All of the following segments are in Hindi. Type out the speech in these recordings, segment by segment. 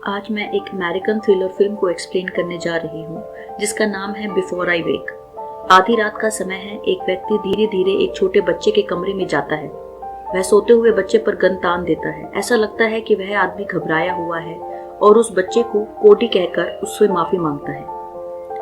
आज मैं एक अमेरिकन थ्रिलर फिल्म को एक्सप्लेन करने जा रही हूँ जिसका नाम है बिफोर आई वेक। आधी रात का समय है। एक व्यक्ति धीरे धीरे एक छोटे बच्चे के कमरे में जाता है। वह सोते हुए बच्चे पर गन तान देता है। ऐसा लगता है कि वह आदमी घबराया हुआ है और उस बच्चे को कोडी कहकर उससे माफी मांगता है।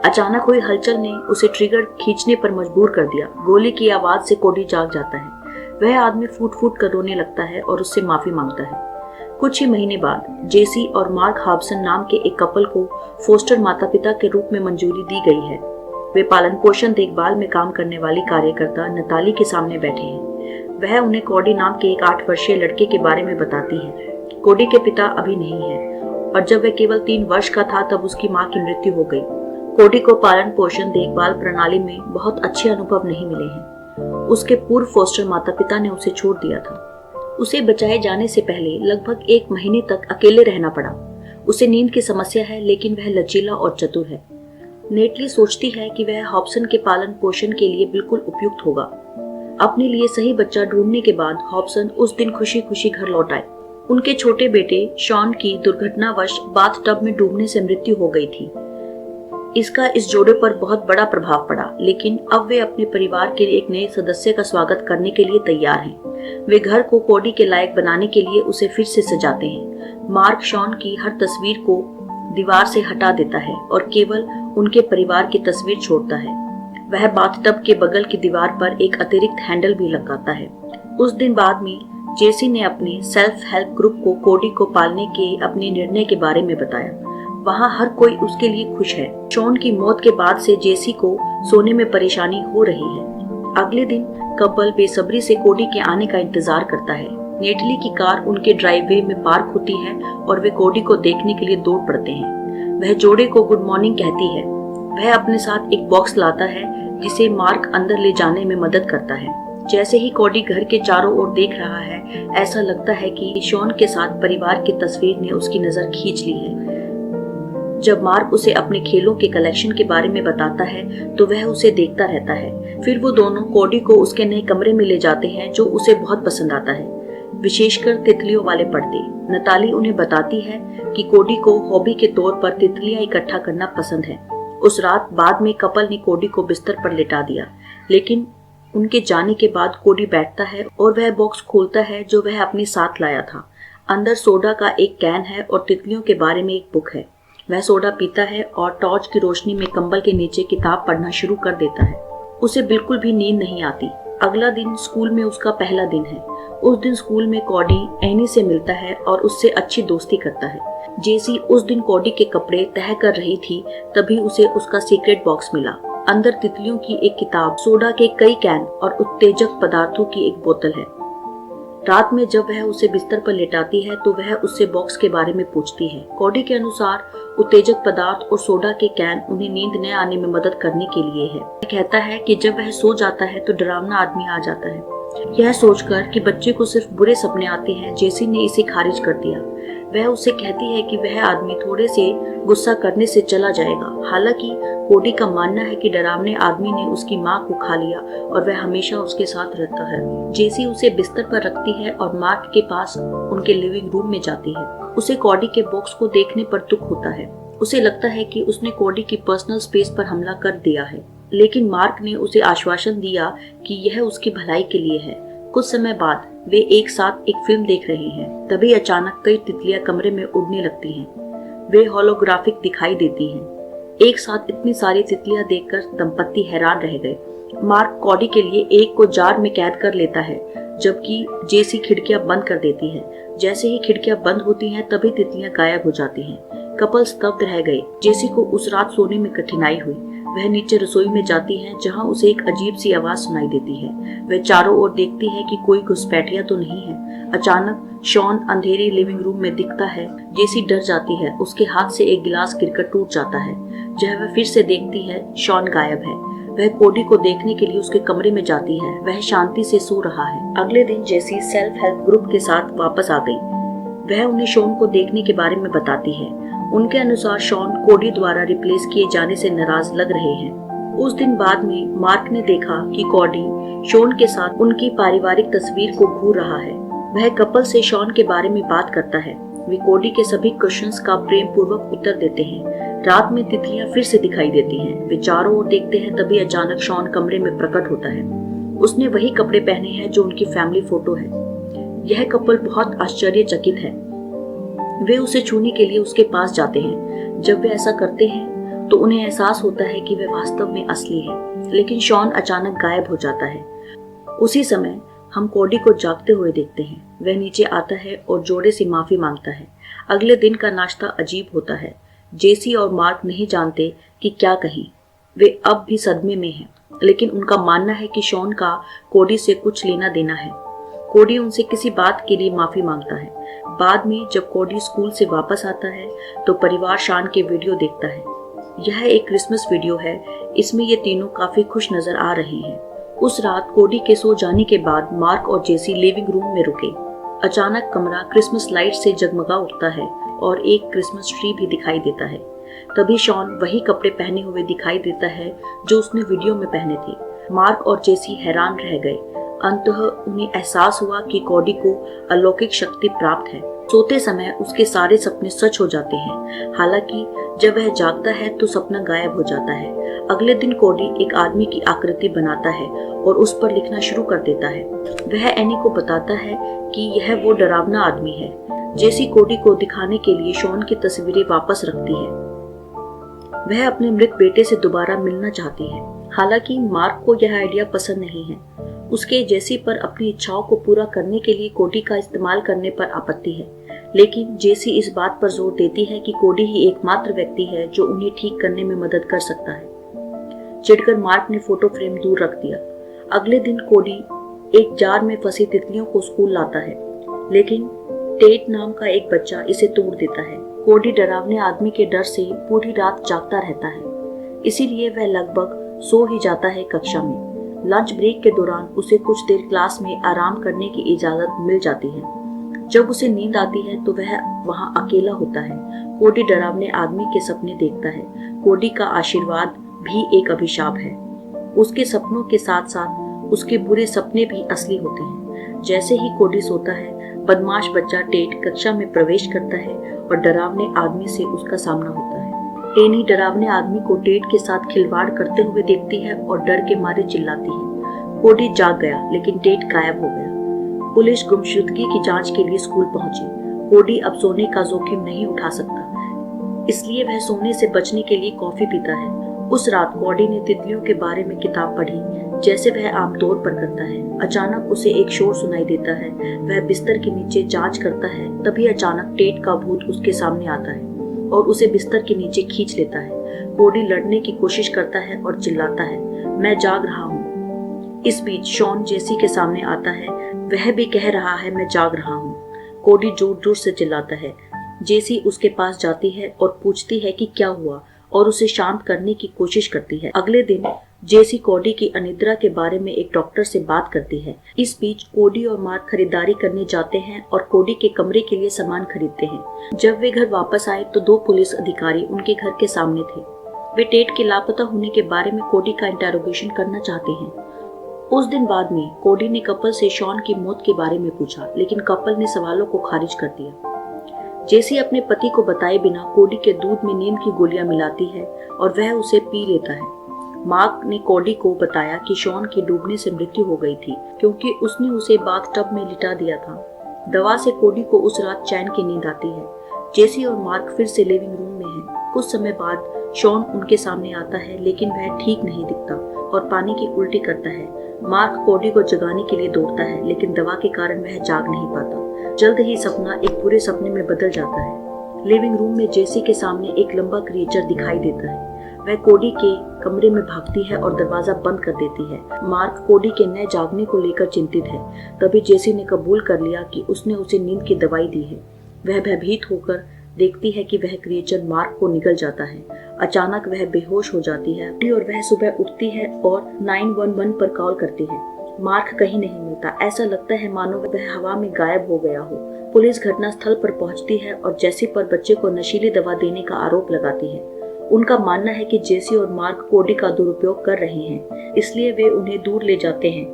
अचानक हुई हलचल ने उसे ट्रिगर खींचने पर मजबूर कर दिया। गोली की आवाज से कोडी जाग जाता है। वह आदमी फूट फूट कर रोने लगता है और उससे माफी मांगता है। कुछ ही महीने बाद जेसी और मार्क हॉब्सन नाम के एक कपल को फोस्टर माता पिता के रूप में मंजूरी दी गई है। वे पालन पोषण देखभाल में काम करने वाली कार्यकर्ता नताली के सामने बैठे हैं। वह उन्हें कोडी नाम के एक 8 वर्षीय लड़के के बारे में बताती है। कोडी के पिता अभी नहीं है और जब वह केवल 3 वर्ष का था तब उसकी मां की मृत्यु हो गई। कोडी को पालन पोषण देखभाल प्रणाली में बहुत अच्छे अनुभव नहीं मिले हैं। उसके पूर्व फोस्टर माता पिता ने उसे छोड़ दिया था। उसे बचाए जाने से पहले लगभग 1 महीने तक अकेले रहना पड़ा। उसे नींद की समस्या है लेकिन वह लचीला और चतुर है। नेटली सोचती है कि वह हॉब्सन के पालन पोषण के लिए बिल्कुल उपयुक्त होगा। अपने लिए सही बच्चा ढूंढने के बाद हॉब्सन उस दिन खुशी खुशी घर लौट आए। उनके छोटे बेटे शॉन की दुर्घटनावश बाथटब में डूबने से मृत्यु हो गई थी। इसका इस जोड़े पर बहुत बड़ा प्रभाव पड़ा, लेकिन अब वे अपने परिवार के एक नए सदस्य का स्वागत करने के लिए तैयार हैं। वे घर को कोडी के लायक बनाने के लिए उसे फिर से सजाते हैं। मार्क शॉन की हर तस्वीर को दीवार से हटा देता है और केवल उनके परिवार की तस्वीर छोड़ता है। वह बाथटब के बगल की दीवार पर एक अतिरिक्त हैंडल भी लगाता है। उस दिन बाद में जेसी ने अपने सेल्फ हेल्प ग्रुप को कोडी को पालने के अपने निर्णय के बारे में बताया। वहाँ हर कोई उसके लिए खुश है। शॉन की मौत के बाद से जेसी को सोने में परेशानी हो रही है। अगले दिन कपल बेसब्री से कोडी के आने का इंतजार करता है। नेटली की कार उनके ड्राइववे में पार्क होती है और वे कोडी को देखने के लिए दौड़ पड़ते हैं। वह जोड़े को गुड मॉर्निंग कहती है। वह अपने साथ एक बॉक्स लाता है जिसे मार्क अंदर ले जाने में मदद करता है। जैसे ही कोडी घर के चारों ओर देख रहा है, ऐसा लगता है कि शॉन के साथ परिवार की तस्वीर ने उसकी नजर खींच ली है। जब मार्क उसे अपने खेलों के कलेक्शन के बारे में बताता है तो वह उसे देखता रहता है। फिर वो दोनों कोडी को उसके नए कमरे में ले जाते हैं जो उसे बहुत पसंद आता है, विशेषकर तितलियों वाले पर्दे। नताली उन्हें बताती है कि कोडी को हॉबी के तौर पर तितलियां इकट्ठा करना पसंद है। उस रात बाद में कपल ने कोडी को बिस्तर पर लिटा दिया, लेकिन उनके जाने के बाद कोडी बैठता है और वह बॉक्स खोलता है जो वह अपने साथ लाया था। अंदर सोडा का एक कैन है और तितलियों के बारे में एक बुक है। वह सोडा पीता है और टॉर्च की रोशनी में कंबल के नीचे किताब पढ़ना शुरू कर देता है। उसे बिल्कुल भी नींद नहीं आती। अगला दिन स्कूल में उसका पहला दिन है। उस दिन स्कूल में कोडी एनी से मिलता है और उससे अच्छी दोस्ती करता है। जेसी उस दिन कोडी के कपड़े तह कर रही थी, तभी उसे उसका सीक्रेट बॉक्स मिला। अंदर तितलियों की एक किताब, सोडा के कई कैन और उत्तेजक पदार्थों की एक बोतल है। रात में जब वह उसे बिस्तर पर लेटाती है तो वह उससे बॉक्स के बारे में पूछती है। कोडी के अनुसार उत्तेजक पदार्थ और सोडा के कैन उन्हें नींद न आने में मदद करने के लिए है। वह कहता है कि जब वह सो जाता है तो डरावना आदमी आ जाता है। यह सोचकर कि बच्चे को सिर्फ बुरे सपने आते हैं, जेसी ने इसे खारिज कर दिया। वह उसे कहती है कि वह आदमी थोड़े से गुस्सा करने से चला जाएगा। हालांकि कोडी का मानना है कि डरावने आदमी ने उसकी मां को खा लिया और वह हमेशा उसके साथ रहता है। जेसी उसे बिस्तर पर रखती है और मार्क के पास उनके लिविंग रूम में जाती है। उसे कोडी के बॉक्स को देखने पर दुख होता है। उसे लगता है कि उसने कोडी की पर्सनल स्पेस पर हमला कर दिया है, लेकिन मार्क ने उसे आश्वासन दिया कि यह उसकी भलाई के लिए है। कुछ समय बाद वे एक साथ एक फिल्म देख रहे हैं। तभी अचानक कई तितलियां कमरे में उड़ने लगती हैं। वे होलोग्राफिक दिखाई देती हैं। एक साथ इतनी सारी तितलियां देखकर दंपत्ति हैरान रह गए। मार्क कोडी के लिए एक को जार में कैद कर लेता है, जबकि जेसी खिड़कियां बंद कर देती है। जैसे ही खिड़कियां बंद होती हैं तभी तितलियां गायब हो जाती हैं। कपल स्तब्ध रह गए। जेसी को उस रात सोने में कठिनाई हुई। वह नीचे रसोई में जाती है जहां उसे एक अजीब सी आवाज सुनाई देती है। वह चारों ओर देखती है कि कोई घुसपैठिया तो नहीं है। अचानक शॉन अंधेरे लिविंग रूम में दिखता है। जेसी डर जाती है। उसके हाथ से एक गिलास गिरकर टूट जाता है। जब वह फिर से देखती है, शॉन गायब है। वह कोडी को देखने के लिए उसके कमरे में जाती है। वह शांति से सो रहा है। अगले दिन जेसी सेल्फ हेल्प ग्रुप के साथ वापस आ गई। वह उन्हें शॉन को देखने के बारे में बताती है। उनके अनुसार शॉन कोडी द्वारा रिप्लेस किए जाने से नाराज लग रहे हैं। उस दिन बाद में मार्क ने देखा कि कोडी शॉन के साथ उनकी पारिवारिक तस्वीर को घूर रहा है। वह कपल से शॉन के बारे में बात करता है। वे कोडी के सभी क्वेश्चंस का प्रेम पूर्वक उत्तर देते हैं। रात में तितलियां फिर से दिखाई देती हैं। वे चारों ओर देखते हैं, तभी अचानक शॉन कमरे में प्रकट होता है। उसने वही कपड़े पहने हैं जो उनकी फैमिली फोटो है। यह कपल बहुत आश्चर्यचकित है। वे उसे छूने के लिए उसके पास जाते हैं। जब वे ऐसा करते हैं तो उन्हें एहसास होता है कि वे वास्तव में असली है, लेकिन शॉन अचानक गायब हो जाता है। उसी समय हम कोडी को जागते हुए देखते हैं। वह नीचे आता है और जोड़े से माफी मांगता है। अगले दिन का नाश्ता अजीब होता है। जेसी और मार्क नहीं जानते कि क्या कहें। वे अब भी सदमे में हैं, लेकिन उनका मानना है कि शॉन का कोडी से कुछ लेना देना है। कोडी उनसे किसी बात के लिए माफी मांगता है। बाद में जब कोडी स्कूल से वापस आता है तो परिवार शॉन के वीडियो देखता है। यह एक क्रिसमस वीडियो है। इसमें ये तीनों काफी खुश नजर आ रहे हैं। उस रात कोडी के सो जाने के बाद मार्क और जेसी लिविंग रूम में रुके। अचानक कमरा क्रिसमस लाइट से जगमगा उठता है और एक क्रिसमस ट्री भी दिखाई देता है। तभी शॉन वही कपड़े पहने हुए दिखाई देता है जो उसने वीडियो में पहने थे। मार्क और जेसी हैरान रह गए। अंततः उन्हें एहसास हुआ कि कोडी को अलौकिक शक्ति प्राप्त है। सोते समय उसके सारे सपने सच हो जाते हैं। हालांकि जब वह जागता है तो सपना गायब हो जाता है। अगले दिन कोडी एक आदमी की आकृति बनाता है और उस पर लिखना शुरू कर देता है। वह एनी को बताता है कि यह वो डरावना आदमी है। जेसी कोडी को दिखाने के लिए शॉन की तस्वीरें वापस रखती है। वह अपने मृत बेटे से दोबारा मिलना चाहती है। हालांकि मार्क को यह आइडिया पसंद नहीं है। उसके जेसी पर अपनी इच्छाओं को पूरा करने के लिए कोडी का इस्तेमाल करने पर आपत्ति है, लेकिन जेसी इस बात पर जोर देती है कि कोडी ही एकमात्र व्यक्ति है जो उन्हें ठीक करने में मदद कर सकता है। चिढ़कर मार्क ने फोटो फ्रेम दूर रख दिया। अगले दिन कोडी एक जार में फंसी तितलियों को स्कूल लाता है, लेकिन टेट नाम का एक बच्चा इसे तोड़ देता है। कोडी डरावने आदमी के डर से पूरी रात जागता रहता है, इसीलिए वह लगभग सो ही जाता है कक्षा में। लंच ब्रेक के दौरान उसे कुछ देर क्लास में आराम करने की इजाजत मिल जाती है। जब उसे नींद आती है तो वह वहां अकेला होता है। कोडी डरावने आदमी के सपने देखता है। कोडी का आशीर्वाद भी एक अभिशाप है। उसके सपनों के साथ साथ उसके बुरे सपने भी असली होते हैं। जैसे ही कोडी सोता है, बदमाश बच्चा टेट कक्षा में प्रवेश करता है और डरावने आदमी से उसका सामना होता है। एनी डरावने आदमी को टेट के साथ खिलवाड़ करते हुए देखती है और डर के मारे चिल्लाती है। कोडी जाग गया, लेकिन टेट गायब हो गया। पुलिस गुमशुदगी की जांच के लिए स्कूल पहुंची। कोडी अब सोने का जोखिम नहीं उठा सकता, इसलिए वह सोने से बचने के लिए कॉफी पीता है। उस रात कोडी ने तितलियों के बारे में किताब पढ़ी, जैसे वह आमतौर पर करता है। अचानक उसे एक शोर सुनाई देता है। वह बिस्तर के नीचे जांच करता है। तभी अचानक टेट का भूत उसके सामने आता है और उसे बिस्तर के नीचे खींच लेता है। कोडी लड़ने की कोशिश करता है और चिल्लाता है, मैं जाग रहा हूँ। इस बीच शॉन जेसी के सामने आता है। वह भी कह रहा है, मैं जाग रहा हूँ। कोडी जोर जोर से चिल्लाता है। जेसी उसके पास जाती है और पूछती है कि क्या हुआ, और उसे शांत करने की कोशिश करती है। अगले दिन जेसी कोडी की अनिद्रा के बारे में एक डॉक्टर से बात करती है। इस बीच कोडी और मार्क खरीदारी करने जाते हैं और कोडी के कमरे के लिए सामान खरीदते हैं। जब वे घर वापस आए तो 2 पुलिस अधिकारी उनके घर के सामने थे। वे टेट के लापता होने के बारे में कोडी का इंटेरोगेशन करना चाहते हैं। उस दिन बाद में कोडी ने कपल से शॉन की मौत के बारे में पूछा, लेकिन कपल ने सवालों को खारिज कर दिया। जेसी अपने पति को बताए बिना कोडी के दूध में नींद की गोलियां मिलाती है और वह उसे पी लेता है। मार्क ने कोडी को बताया कि शॉन की डूबने से मृत्यु हो गई थी, क्योंकि उसने उसे बाथटब में लिटा दिया था। दवा से कोडी को उस रात चैन की नींद आती है। जेसी और मार्क फिर से लिविंग रूम में हैं। कुछ समय बाद शॉन उनके सामने आता है, लेकिन वह ठीक नहीं दिखता और पानी की उल्टी करता है। मार्क कोडी को जगाने के लिए दौड़ता है, लेकिन दवा के कारण वह जाग नहीं पाता। जल्द ही सपना एक बुरे सपने में बदल जाता है। लिविंग रूम में जेसी के सामने एक लंबा क्रिएचर दिखाई देता है। वह कोडी के कमरे में भागती है और दरवाजा बंद कर देती है। मार्क कोडी के नए जागने को लेकर चिंतित है। तभी जेसी ने कबूल कर लिया कि उसने उसे नींद की दवाई दी है। वह भयभीत होकर देखती है कि वह क्रिएचर मार्क को निगल जाता है। अचानक वह बेहोश हो जाती है और वह सुबह उठती है और 911 पर कॉल करती है। मार्क कहीं नहीं मिलता। ऐसा लगता है मानो वह हवा में गायब हो गया हो। पुलिस घटनास्थल पर पहुंचती है और जेसी पर बच्चे को नशीली दवा देने का आरोप लगाती है। उनका मानना है कि जेसी और मार्क कोडी का दुरुपयोग कर रहे हैं, इसलिए वे उन्हें दूर ले जाते हैं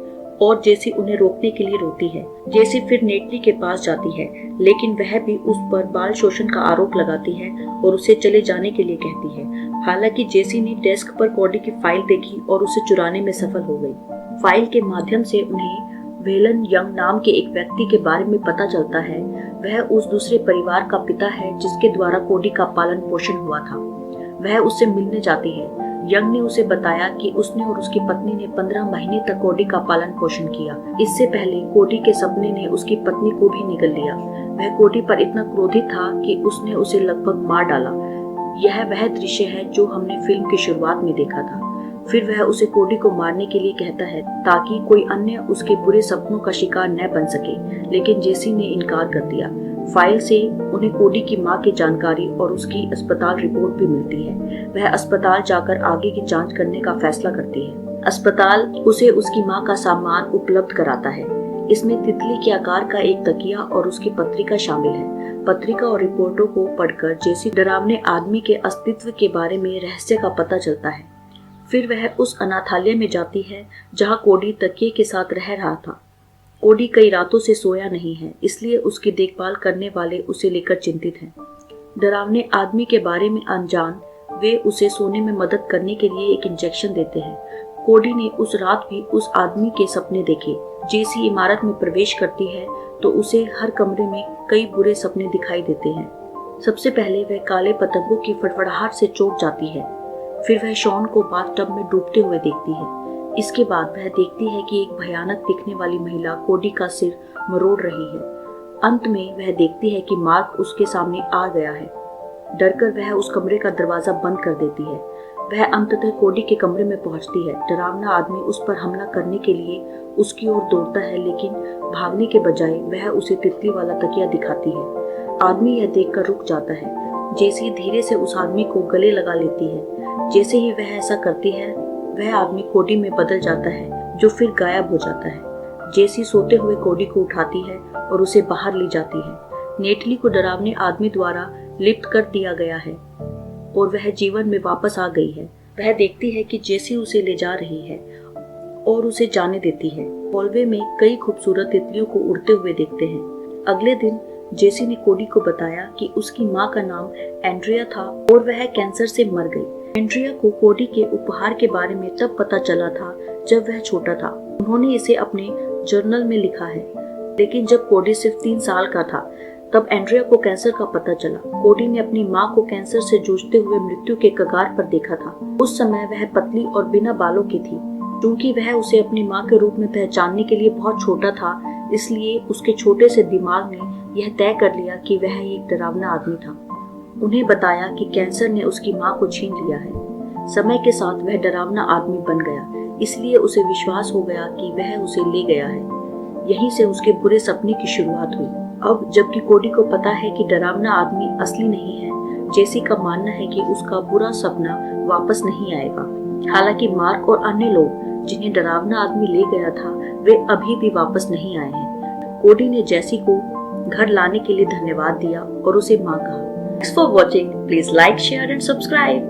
और जेसी उन्हें रोकने के लिए रोती है। जेसी फिर नेटली के पास जाती है, लेकिन वह भी उस पर बाल शोषण का आरोप लगाती है और उसे चले जाने के लिए कहती है। हालांकि जेसी ने डेस्क पर कोडी की फाइल देखी और उसे चुराने में सफल हो गई। फाइल के माध्यम से उन्हें वेलन यंग नाम के एक व्यक्ति के बारे में पता चलता है। वह उस दूसरे परिवार का पिता है जिसके द्वारा कोडी का पालन पोषण हुआ था। वह उससे मिलने जाती है। यंग ने उसे बताया कि उसने और उसकी पत्नी ने 15 महीने तक कोडी का पालन पोषण किया। इससे पहले कोडी के सपने ने उसकी पत्नी को भी निगल लिया। वह कोडी पर इतना क्रोधित था कि उसने उसे लगभग मार डाला। यह वह दृश्य है जो हमने फिल्म की शुरुआत में देखा था। फिर वह उसे कोडी को मारने के लिए कहता है ताकि कोई अन्य उसके बुरे सपनों का शिकार न बन सके, लेकिन जेसी ने इनकार कर दिया। फाइल से उन्हें कोडी की मां की जानकारी और उसकी अस्पताल रिपोर्ट भी मिलती है। वह अस्पताल जाकर आगे की जांच करने का फैसला करती है। अस्पताल उसे उसकी मां का सामान उपलब्ध कराता है। इसमें तितली के आकार का एक तकिया और उसकी पत्रिका शामिल है। पत्रिका और रिपोर्टों को पढ़कर जेसी डरावने आदमी के अस्तित्व के बारे में रहस्य का पता चलता है। फिर वह उस अनाथालय में जाती है जहां कोडी तकिए के साथ रह रहा था। कोडी कई रातों से सोया नहीं है, इसलिए उसकी देखभाल करने वाले उसे लेकर चिंतित हैं। डरावने आदमी के बारे में अनजान वे उसे सोने में मदद करने के लिए एक इंजेक्शन देते हैं। कोडी ने उस रात भी उस आदमी के सपने देखे। जेसी इमारत में प्रवेश करती है तो उसे हर कमरे में कई बुरे सपने दिखाई देते हैं। सबसे पहले वह काले पतंगों की फड़फड़ाहट से चौंक जाती है। फिर वह शॉन को बाथटब में डूबते हुए देखती है। इसके बाद वह देखती है कि एक भयानक दिखने वाली महिला कोडी का सिर मरोड़ रही है। अंत में वह देखती है कि मार्क उसके सामने आ गया है। डरकर वह उस कमरे का दरवाजा बंद कर देती है। वह अंततः कोडी के कमरे में पहुंचती है। डरावना आदमी उस पर हमला करने के लिए उसकी ओर दौड़ता है, लेकिन भागने के बजाय वह उसे तितली वाला तकिया दिखाती है। आदमी यह देखकर रुक जाता है। जेसी धीरे से उस आदमी को गले लगा लेती है। जैसे ही वह ऐसा करती है, वह आदमी कोडी में बदल जाता है, जो फिर गायब हो जाता है। जेसी सोते हुए कोडी को उठाती है और उसे बाहर ले जाती है। नेटली को डरावने आदमी द्वारा लिप्त कर दिया गया है और वह जीवन में वापस आ गई है। वह देखती है कि जेसी उसे ले जा रही है और उसे जाने देती है। हॉलवे में कई खूबसूरत तितलियों को उड़ते हुए देखते हैं। अगले दिन जेसी ने कोडी को बताया कि उसकी मां का नाम एंड्रिया था और वह कैंसर से मर गई। एंड्रिया को कोडी के उपहार के बारे में तब पता चला था जब वह छोटा था। उन्होंने इसे अपने जर्नल में लिखा है, लेकिन जब कोडी सिर्फ 3 साल का था तब एंड्रिया को कैंसर का पता चला। कोडी ने अपनी मां को कैंसर से जूझते हुए मृत्यु के कगार पर देखा था। उस समय वह पतली और बिना बालों की थी। क्योंकि वह उसे अपनी मां के रूप में पहचानने के लिए बहुत छोटा था, इसलिए उसके छोटे से दिमाग ने यह तय कर लिया कि वह एक डरावना आदमी था। उन्हें बताया कि कैंसर ने उसकी मां को छीन लिया है। समय के साथ वह डरावना आदमी बन गया, इसलिए उसे विश्वास हो गया कि वह उसे ले गया है। यहीं से उसके बुरे सपने की शुरुआत हुई। अब जबकि कोडी को पता है कि डरावना आदमी असली नहीं है, जेसी का मानना है कि उसका बुरा सपना वापस नहीं आएगा। हालांकि मार्क और अन्य लोग जिन्हें डरावना आदमी ले गया था, वे अभी भी वापस नहीं आए हैं। कोडी ने जेसी को घर लाने के लिए धन्यवाद दिया और उसे मां कहा। Thanks for watching. Please like, share and subscribe.